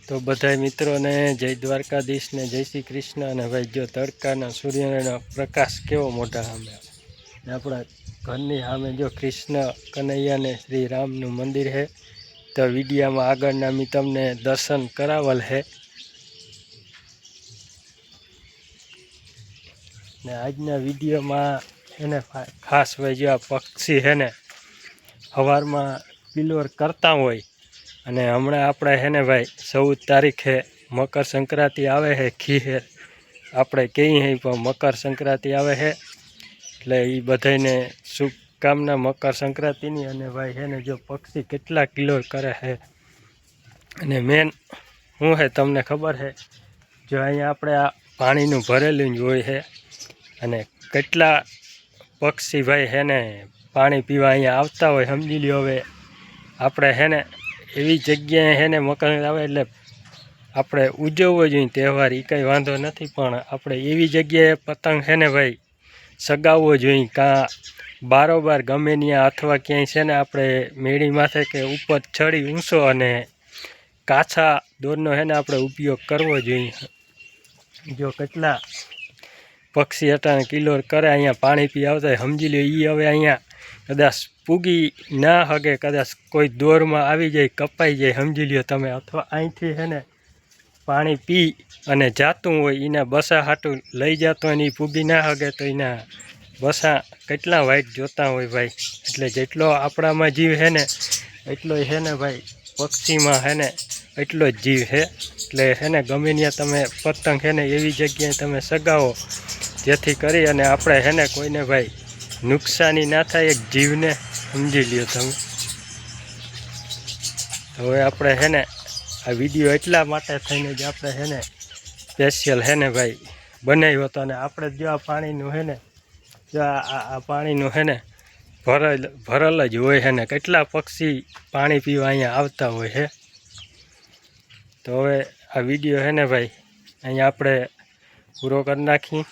તો બધાય મિત્રોને જય દ્વારકાધીશ ને જય શ્રી કૃષ્ણ। અને ભાઈ જો તડકાના સૂર્યનો પ્રકાશ કેવો મોટા સામે આપણા ઘરની સામે જો કૃષ્ણ કનૈયા ને શ્રી રામનું મંદિર છે। તો વિડીયામાં આગળના મી તમને દર્શન કરાવલ છે ને આજના વિડીયોમાં એને ખાસ ભાઈ જો આ પક્ષી છે ને સવારમાં કિલોર કરતા હોય અને હમણાં આપણે છે ને ભાઈ 14 તારીખે મકર સંક્રાંતિ આવે છે। ખીર આપણે કહીએ પણ મકર સંક્રાંતિ આવે છે એટલે એ બધાને શુભકામના મકર સંક્રાંતિની। અને ભાઈ છે ને જો પક્ષી કેટલા કિલોર કરે છે અને મેન શું છે તમને ખબર છે જો અહીંયા આપણે આ પાણીનું ભરેલું જ હોય છે અને કેટલા પક્ષી ભાઈ છે ને પાણી પીવા અહીંયા આવતા હોય। સમજી લ્યો હવે આપણે છે ને એવી જગ્યાએ છે ને મકર આવે એટલે આપણે ઉજવવો જોઈએ તહેવાર, એ કંઈ વાંધો નથી, પણ આપણે એવી જગ્યાએ પતંગ છે ને ભાઈ સગાવવો જોઈએ કાં બારોબાર ગમે ત્યાં અથવા ક્યાંય છે ને આપણે મેળી માથે કે ઉપર ચડી ઊંચો અને કાચા દોરનો છે ને આપણે ઉપયોગ કરવો જોઈએ। જો કેટલા પક્ષી અટાણે કિલોર કરે અહીંયા પાણી પી આવતા સમજી લો એ હવે અહીંયા કદાચ પૂગી ના હગે, કદાચ કોઈ દોરમાં આવી જાય કપાઈ જાય સમજી લ્યો તમે, અથવા અહીંથી છે ને પાણી પી અને જાતું હોય એના બસા હાટું લઈ જતો હોય ને એ પૂગી ના હગે તો એના બસા કેટલા વાઇટ જોતા હોય ભાઈ। એટલે જેટલો આપણામાં જીવ છે ને એટલો છે ને ભાઈ પક્ષીમાં છે ને એટલો જ જીવ છે। એટલે છે ને ગમે ત્યાં તમે પતંગ છે ને એવી જગ્યાએ તમે સગાવો જેથી કરી અને આપણે છે ને કોઈને ભાઈ નુકસાની ના થાય એક જીવને, સમજી લ્યો તમે। હવે આપણે છે ને આ વિડીયો એટલા માટે થઈને જ આપણે છે ને સ્પેશિયલ છે ને ભાઈ બનાવ્યો હતો। અને આપણે જો આ પાણીનું છે ને જો આ પાણીનું છે ને ભરલ જ હોય છે ને કેટલા પક્ષી પાણી પીવા અહીંયા આવતા હોય છે। તો હવે આ વિડીયો છે ને ભાઈ અહીંયા આપણે પૂરો કરી નાખી।